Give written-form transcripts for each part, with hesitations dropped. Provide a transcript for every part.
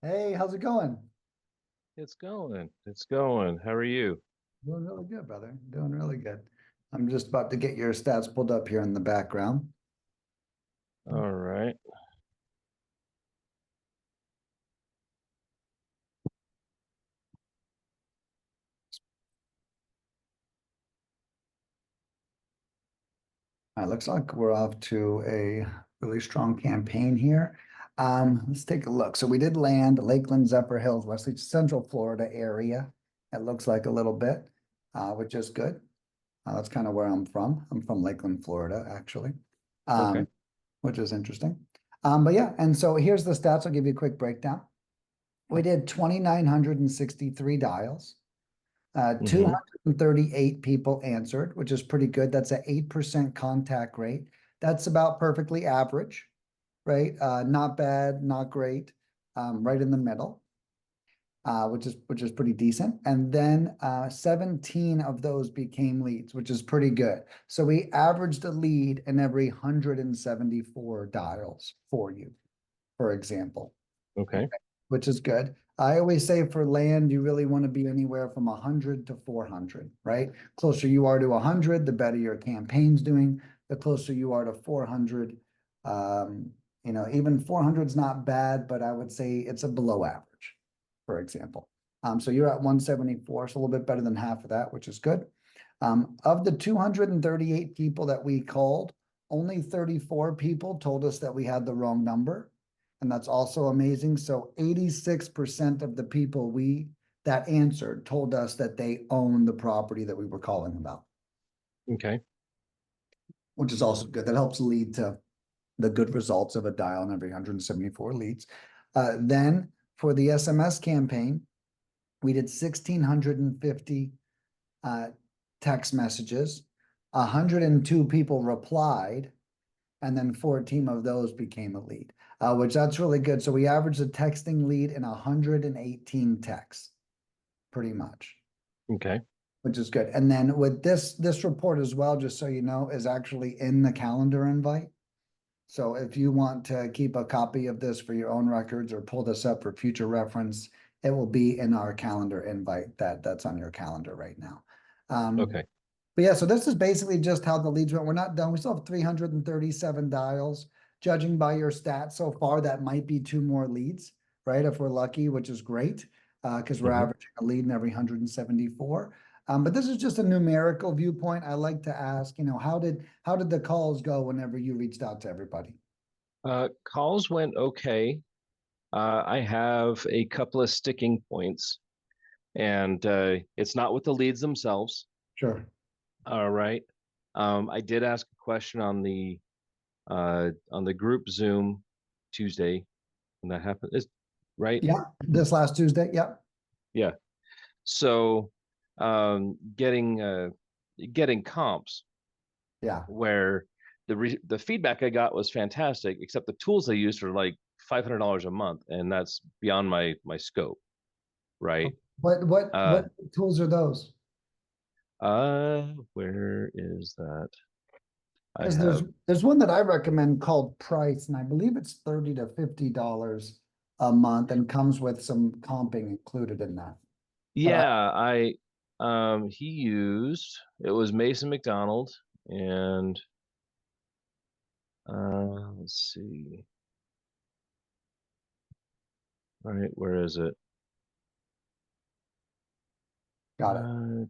Hey, how's it going? It's going. It's going. How are you? Doing really good, brother. Doing really good. I'm just about to get your stats pulled up here in the background. All right. Looks like we're off to a really strong campaign here. Let's take a look. So we did land Lakeland, Zephyr Hills, Wesley, Central Florida area. It looks like a little bit, which is good. That's kind of where I'm from. I'm from Lakeland, Florida, actually, Okay. um, which is interesting. But yeah, and so here's the stats. I'll give you a quick breakdown. We did 2,963 dials. Mm-hmm. 238 people answered, which is pretty good. That's an 8% contact rate. That's about perfectly average, right? Not bad, not great, right in the middle, which is pretty decent. And then 17 of those became leads, which is pretty good. So we averaged a lead in every 174 dials for you, for example, Okay. which is good. I always say for land, you really want to be anywhere from 100 to 400, right? Closer you are to 100, the better your campaign's doing. The closer you are to 400, even 400 is not bad, but I would say it's a below average, for example. So you're at 174, so a little bit better than half of that, which is good. Of the 238 people that we called, only 34 people told us that we had the wrong number. And that's also amazing. So 86% of the people we that answered told us that they own the property that we were calling about, Okay. which is also good. That helps lead to the good results of a dial in every 174 leads. Then for the SMS campaign, we did 1,650 uh, text messages. 102 people replied, and then 14 of those became a lead, which that's really good. So we averaged a texting lead in 118 texts, pretty much, Okay. which is good. And then with this report as well, just so you know, is actually in the calendar invite. So if you want to keep a copy of this for your own records or pull this up for future reference, it will be in our calendar invite that's on your calendar right now. Um, Okay. but yeah, so this is basically just how the leads went. We're not done. We still have 337 dials. Judging by your stats so far, that might be two more leads, right? If we're lucky, which is great, because we're Mm-hmm. averaging a lead in every 174. But this is just a numerical viewpoint. I like to ask, how did the calls go whenever you reached out to everybody? Calls went okay. I have a couple of sticking points, and it's not with the leads themselves. Sure. All right. I did ask a question on the group Zoom Tuesday when that happened. Is right? Yeah, this last Tuesday. Yeah. Yeah. So getting comps Yeah. where the feedback I got was fantastic, except the tools they used are like $500 a month, and that's beyond my scope, right? What Uh, tools are those? where is that? I Because there's have, there's one that I recommend called Price, and I believe it's $30 to $50 a month and comes with some comping included in that. But I yeah, he used it was Mason McDonald, and let's see, all right, where is it? got it. Uh,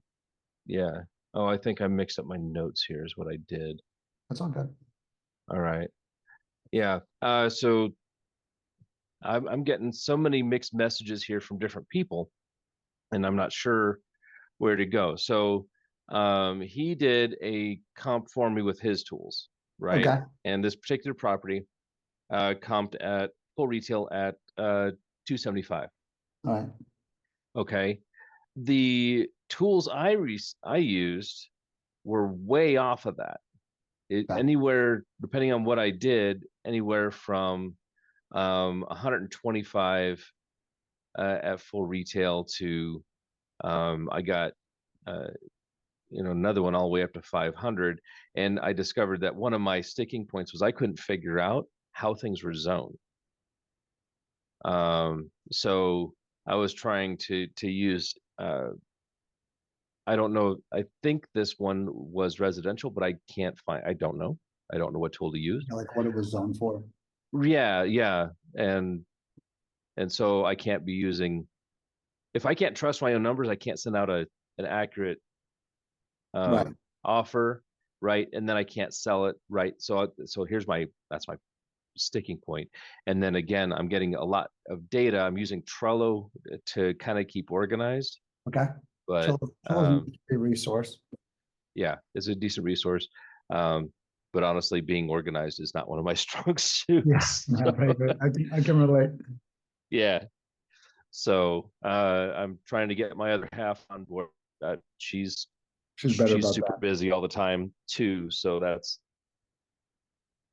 yeah. Oh, I think I mixed up my notes here, is what I did. That's all good. All right. Yeah. So I'm getting so many mixed messages here from different people, and I'm not sure where to go. So he did a comp for me with his tools, right? Okay. And this particular property comped at full retail at 275. All right. Okay. The tools I used were way off of that. Okay. Anywhere, depending on what I did, anywhere from 125 at full retail to I got uh, another one all the way up to 500. And I discovered that one of my sticking points was I couldn't figure out how things were zoned. So I was trying to use I don't know. I think this one was residential, but I can't find. I don't know. I don't know what tool to use. Like what it was zoned for. Yeah, yeah, and so I can't be using. If I can't trust my own numbers, I can't send out an accurate Right. offer, right? And then I can't sell it, right? So here's my that's my sticking point. And then again, I'm getting a lot of data. I'm using Trello to kind of keep organized, Okay. but Trello is a resource. yeah, it's a decent resource. Um, but honestly, being organized is not one of my strong Yeah. suits. Yeah. Right. Right. I can relate. Yeah. So I'm trying to get my other half on board. She's She's better she's about super that. busy all the time too. So that's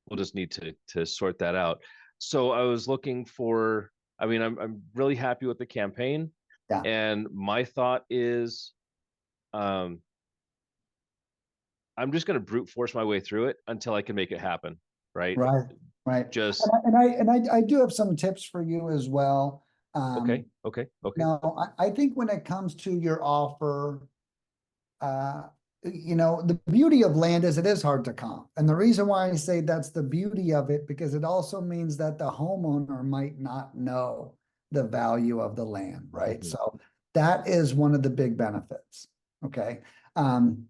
we'll just need to sort that out. So I was looking for. I mean, I'm really happy with the campaign, Yeah. and my thought is, um, I'm just going to brute force my way through it until I can make it happen. Right? Right. Right. Just And I do have some tips for you as well. okay, okay, okay, Now I think when it comes to your offer, uh, the beauty of land is it is hard to comp. And the reason why I say that's the beauty of it, because it also means that the homeowner might not know the value of the land, right? hmm So that is one of the big benefits. Okay.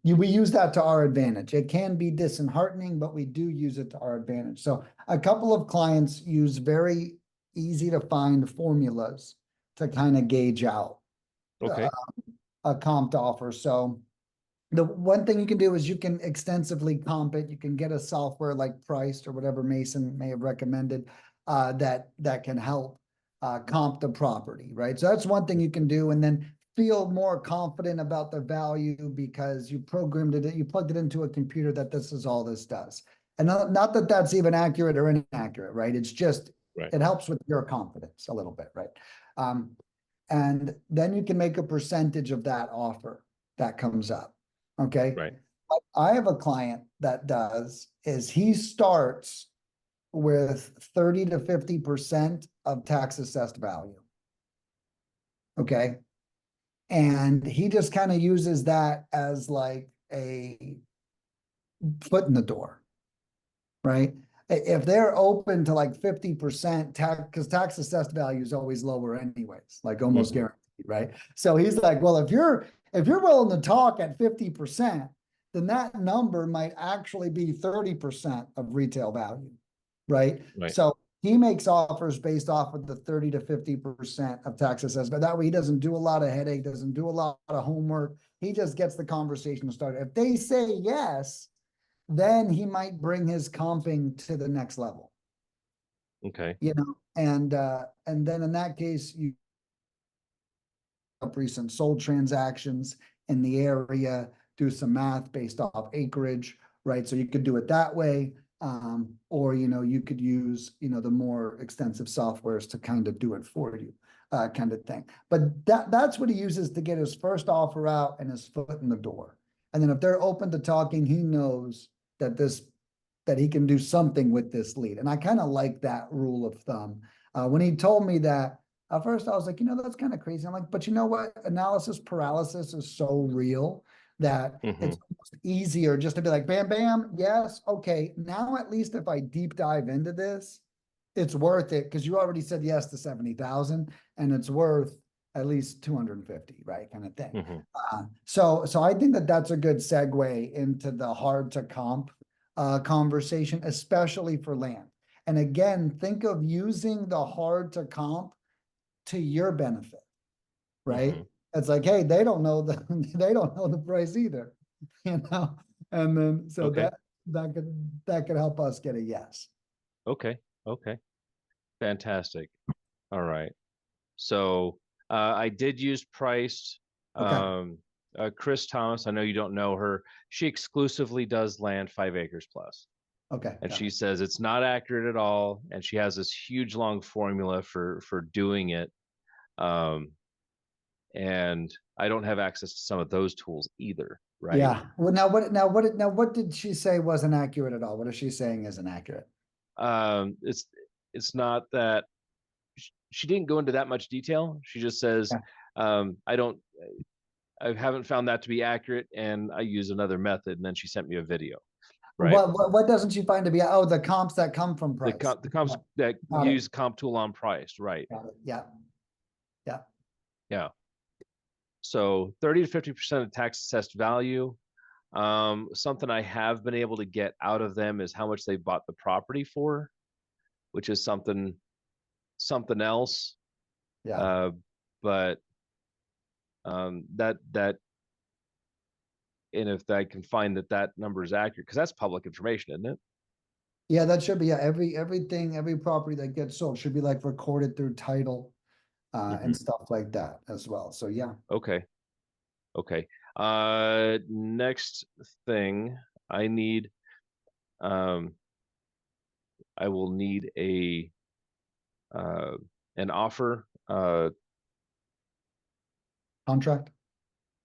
We use that to our advantage. It can be disheartening, but we do use it to our advantage. So a couple of clients use very easy to find formulas to kind of gauge out uh, okay, a comp offer. So the one thing you can do is you can extensively comp it. You can get a software like Priced or whatever Mason may have recommended that can help comp the property, right? So that's one thing you can do, and then feel more confident about the value because you programmed it, you plugged it into a computer that this is all this does. And not that that's even accurate or inaccurate, right? It's just right, it helps with your confidence a little bit, right? Um, and then you can make a percentage of that offer that comes up. Okay. right, What I have a client that does is he starts with 30 to 50% of tax assessed value. Okay. And he just kind of uses that as like a foot in the door, right? If they're open to like 50% tax, because tax assessed value is always lower anyways, like almost hmm guaranteed, right? So he's like, well, if you're willing to talk at 50%, then that number might actually be 30% of retail value, right? right, So he makes offers based off of the 30 to 50% of tax assessed, but that way he doesn't do a lot of headache, doesn't do a lot of homework. He just gets the conversation started. If they say yes, then he might bring his comping to the next level, okay, and then in that case, you up recent sold transactions in the area, do some math based off acreage, right? So you could do it that way. Or, you could use, the more extensive softwares to kind of do it for you, kind of thing. But that's what he uses to get his first offer out and his foot in the door. And then if they're open to talking, he knows that he can do something with this lead. And I kind of like that rule of thumb. When he told me that, at first I was like, that's kind of crazy. I'm like, but you know what? Analysis paralysis is so real that hmm it's almost easier just to be like, bam, bam, yes, okay. Now at least if I deep dive into this, it's worth it because you already said yes to 70,000 and it's worth at least 250, right? Kind of thing. hmm So I think that that's a good segue into the hard to comp conversation, especially for land. And again, think of using the hard to comp to your benefit, right? hmm It's like, hey, they don't know they don't know the price either, you know. And then so okay, that could help us get a yes. okay, okay, fantastic. All right. So I did use Price. Okay, Um, Chris Thomas, I know you don't know her. She exclusively does land 5 acres plus. okay, And got it. she says it's not accurate at all. And she has this huge long formula for doing it. Um, and I don't have access to some of those tools either, right? Yeah. Well, now what did she say wasn't accurate at all? What is she saying isn't accurate? It's not that she didn't go into that much detail. She just says, Yeah. I haven't found that to be accurate, and I use another method. And then she sent me a video, right? What doesn't she find to be, oh, the comps that come from price? The comps Yeah, that got it. use comp tool on price, right? Got it. Yeah. Yeah. Yeah. So 30 to 50% of tax assessed value. Something I have been able to get out of them is how much they bought the property for, which is something else. Yeah. Uh, but that and if I can find that number is accurate, because that's public information, isn't it? Yeah, that should be, yeah, every property that gets sold should be like recorded through title, and Mm-hmm. stuff like that as well. So yeah. Okay. Okay. Next thing I need, um, I will need uh, an offer, Contract.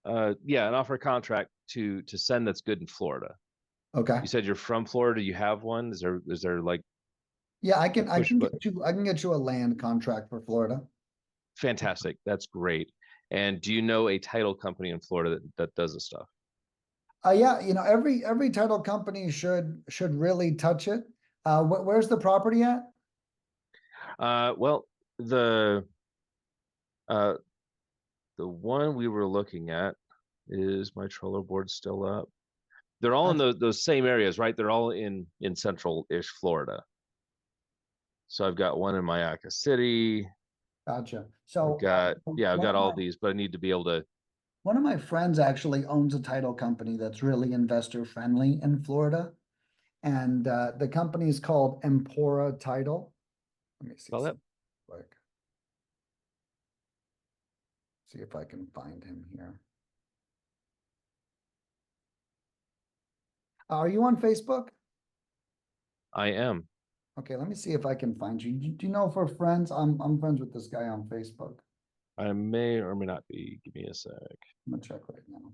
yeah, an offer contract to send that's good in Florida. Okay. You said you're from Florida. You have one. Is there like Yeah, a push button? I can get you a land contract for Florida. Fantastic. That's great. And do you know a title company in Florida that does this stuff? Yeah, every title company should really touch it. Where's the property at? Well, uh, the one we were looking at, is my Trello board still up? They're all in That's those same areas, right? They're all in central-ish Florida. So I've got one in Mayaca City. Gotcha. I've So, got yeah, I've got all these, but I need to be able to. one of my friends actually owns a title company that's really investor friendly in Florida. And the company is called Empora Title. Let me see Spell that. some quick. See if I can find him here. Are you on Facebook? I am. Okay, let me see if I can find you. Do you know if we're friends? I'm friends with this guy on Facebook. I may or may not be. Give me a sec. I'm gonna check right now.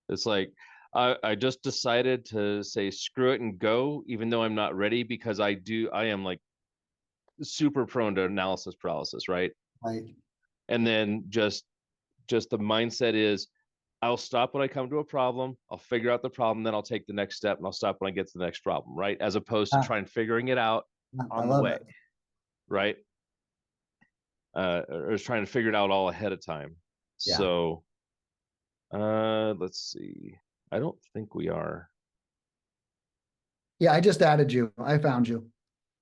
It's like I just decided to say screw it and go, even though I'm not ready, because I am like super prone to analysis paralysis, right? Right. And then just the mindset is I'll stop when I come to a problem, I'll figure out the problem, then I'll take the next step and I'll stop when I get to the next problem, right? As opposed to Ah, trying figuring it out I on the love way, it. right? Or trying to figure it out all ahead of time. Yeah. So let's see. I don't think we are. Yeah, I just added you. I found you.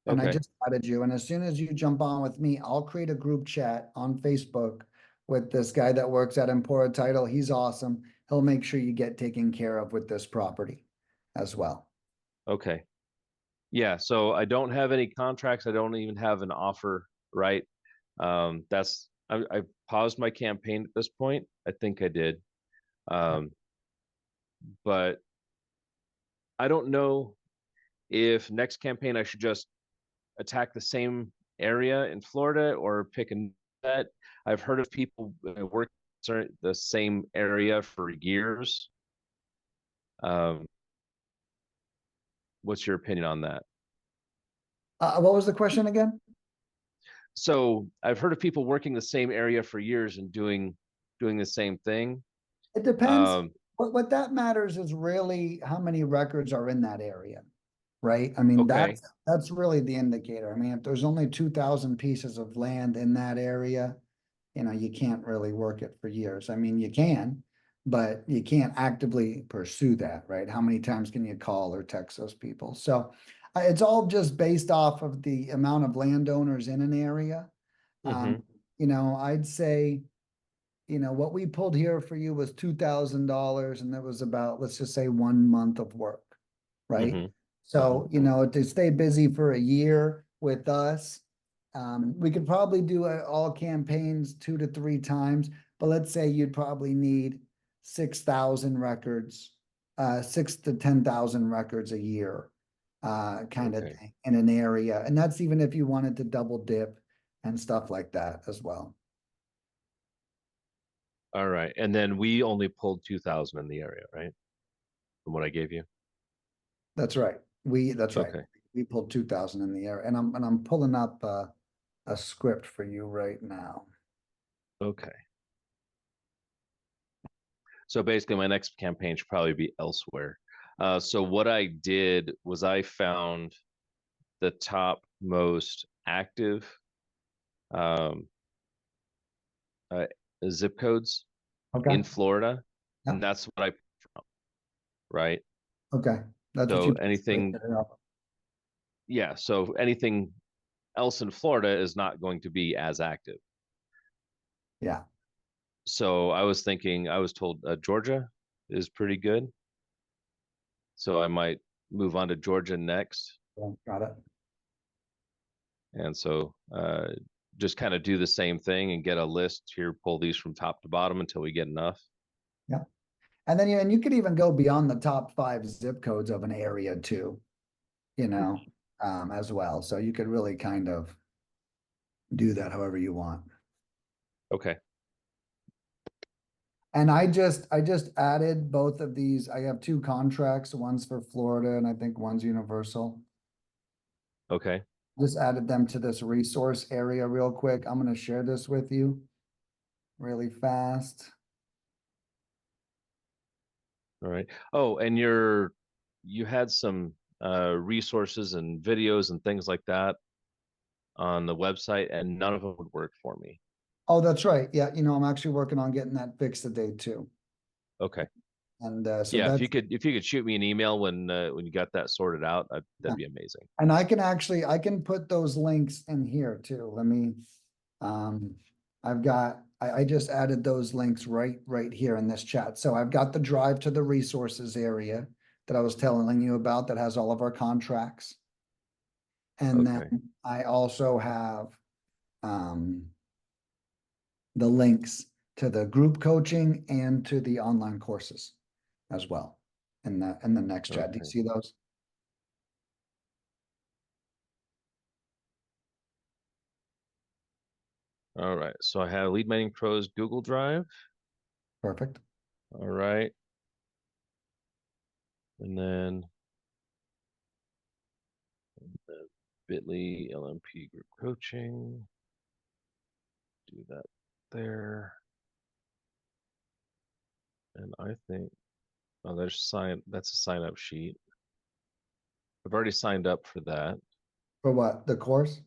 And I Okay. just added you. And as soon as you jump on with me, I'll create a group chat on Facebook with this guy that works at Empora Title. He's awesome. He'll make sure you get taken care of with this property as well. Okay. Yeah, so I don't have any contracts. I don't even have an offer, right? I paused my campaign at this point. I think I did. Um, but I don't know if next campaign I should just attack the same area in Florida or pick a set. I've heard of people work the same area for years. Um, what's your opinion on that? What was the question again? So I've heard of people working the same area for years and doing the same thing. It depends. Um, What that matters is really how many records are in that area, right? I mean, okay, that's really the indicator. I mean, if there's only 2,000 pieces of land in that area, you can't really work it for years. I mean, you can, but you can't actively pursue that, right? How many times can you call or text those people? So it's all just based off of the amount of landowners in an area. hmm, I'd say, what we pulled here for you was $2,000 and that was about, let's just say 1 month of work, right? hmm, hmm. So, to stay busy for a year with us, we could probably do all campaigns 2 to 3 times, but let's say you'd probably need 6,000 records, 6 to 10,000 records a year, kind of Okay. thing in an area. And that's even if you wanted to double dip and stuff like that as well. All right. And then we only pulled 2,000 in the area, right? From what I gave you. That's right. That's right. Okay. We pulled 2,000 in the air, and I'm pulling up a script for you right now. Okay. So basically, my next campaign should probably be elsewhere. So what I did was I found the top most active um, uh, zip codes Okay. in Florida, Yeah. and that's what I found, right? Okay. That's what So you right anything, there. yeah. So anything else in Florida is not going to be as active. Yeah. So I was thinking, I was told Georgia is pretty good. So I might move on to Georgia next. Yeah, got it. And so just kind of do the same thing and get a list here, pull these from top to bottom until we get enough. Yeah. And then you could even go beyond the top 5 zip codes of an area too, as well. So you could really kind of do that however you want. Okay. And I just added both of these. I have 2 contracts. One's for Florida and I think one's universal. Okay. Just added them to this resource area real quick. I'm going to share this with you really fast. All right. Oh, and you had some resources and videos and things like that on the website, and none of them would work for me. Oh, that's right. Yeah, I'm actually working on getting that fixed today too. Okay. And so Yeah, that's if you could shoot me an email when you got that sorted out, yeah. that'd be amazing. And I can put those links in here too. Um, I just added those links right here in this chat. So I've got the drive to the resources area that I was telling you about that has all of our contracts. And then Okay. I also have um the links to the group coaching and to the online courses as well in the next chat. Do you Okay. see those? All right. So I have Lead Mining Pros Google Drive. Perfect. All right. And then Bitly LMP group coaching. Do that there. And I think, oh, that's a sign up sheet. I've already signed up for that For what? The course?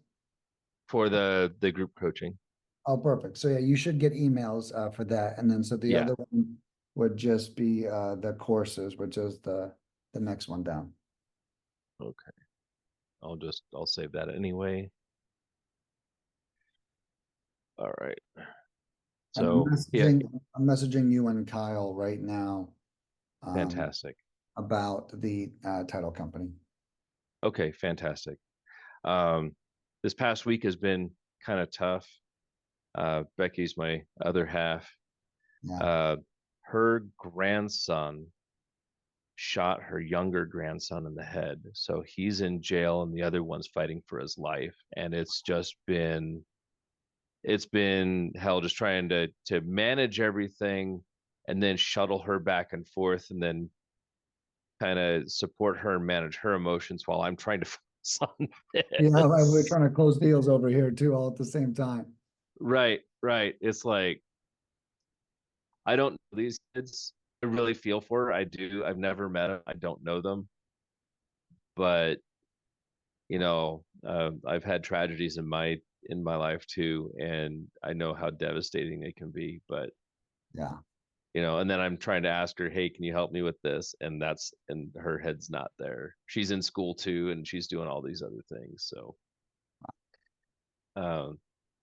for the group coaching. Oh, perfect. So yeah, you should get emails for that. And then so the Yeah. other one would just be the courses, which is the next one down. Okay. I'll save that anyway. All right. And I'm So yeah, messaging I'm messaging you and Kyle right now um, fantastic. about the title company. Okay, fantastic. Um, this past week has been kind of tough. Becky's my other half. Yeah. Uh, her grandson shot her younger grandson in the head. So he's in jail and the other one's fighting for his life. And it's been hell just trying to manage everything and then shuttle her back and forth and then kind of support her and manage her emotions while I'm trying to focus on Yeah, right. We're this. trying to close deals over here too, all at the same time. Right, right. It's like I don't know these kids. I really feel for her. I do. I've never met them. I don't know them, but I've had tragedies in my life too, and I know how devastating it can be. But Yeah. and then I'm trying to ask her, hey, can you help me with this? And her head's not there. She's in school too, and she's doing all these other things. Um,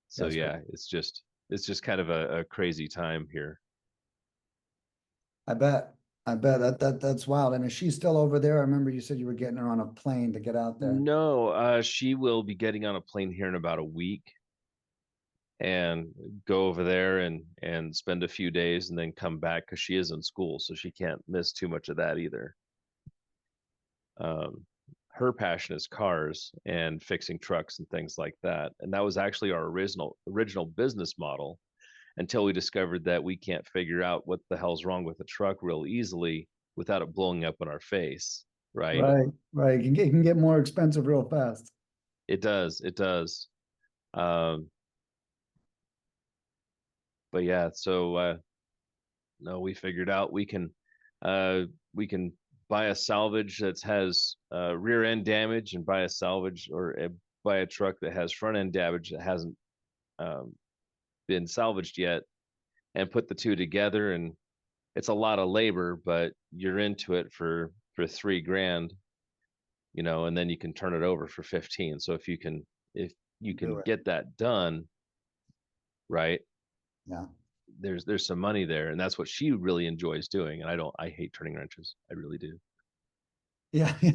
so Yes. yeah, it's just kind of a crazy time here. I bet. I bet that's wild. And is she still over there? I remember you said you were getting her on a plane to get out there. No, she will be getting on a plane here in about a week and go over there and spend a few days and then come back because she is in school, so she can't miss too much of that either. Um, her passion is cars and fixing trucks and things like that, and that was actually our original business model until we discovered that we can't figure out what the hell's wrong with a truck real easily without it blowing up in our face, right? Right. It can get more expensive real fast. It does. It does. Um, but yeah, so no, we figured out uh we can buy a salvage that has rear end damage and buy a salvage or buy a truck that has front end damage that hasn't um, been salvaged yet, and put the two together. And it's a lot of labor, but you're into it for 3 grand, and then you can turn it over for 15. So if you Do can it. get that done, right, Yeah. there's some money there, and that's what she really enjoys doing. And I hate turning wrenches. I really do. Yeah. I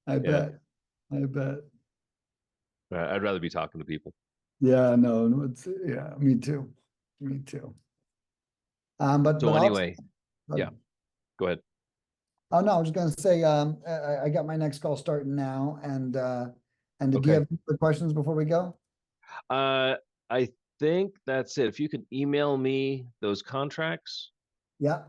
Yeah. bet. I bet. I'd rather be talking to people. Yeah, no, it's, yeah, me too. Me too. So But also, anyway, yeah, go ahead. oh no, I was gonna say, I got my next call starting now, and did you Okay. have any other questions before we go? I think that's it. If you could email me those contracts Yeah.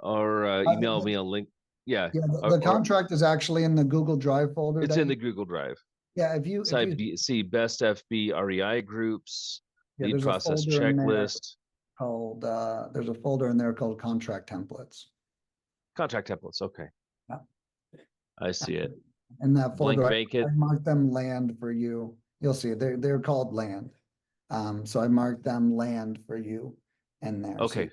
or email me a link. Yeah. Yeah, Or, the or contract is actually in the Google Drive folder it's that in you, the Google Drive. yeah, So I see best FB REI groups, yeah, lead there's a process folder in there checklist, called, there's a folder in there called contract templates. contract templates. Okay. Yeah. I see it. In that Blank folder, vacant. I marked them land for you. You'll see, they're called land. So I marked them land for you in there, so. Okay.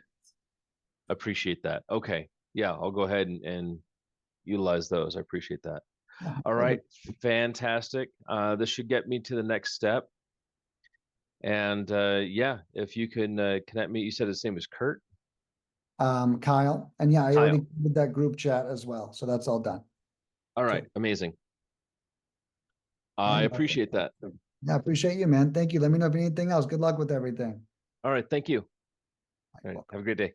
Appreciate that. Okay. Yeah, I'll go ahead and utilize those. I appreciate that. Yeah, All right. perfect. Fantastic. This should get me to the next step. And yeah, if you can connect me, you said his name is Kurt. Kyle, and yeah, I already Kyle. did that group chat as well, so that's all done. All right. So, Amazing. hey, I appreciate that. yeah, appreciate you, man. Thank you. Let me know if anything else. Good luck with everything. All right. Thank you. All right. Welcome. Have a great day.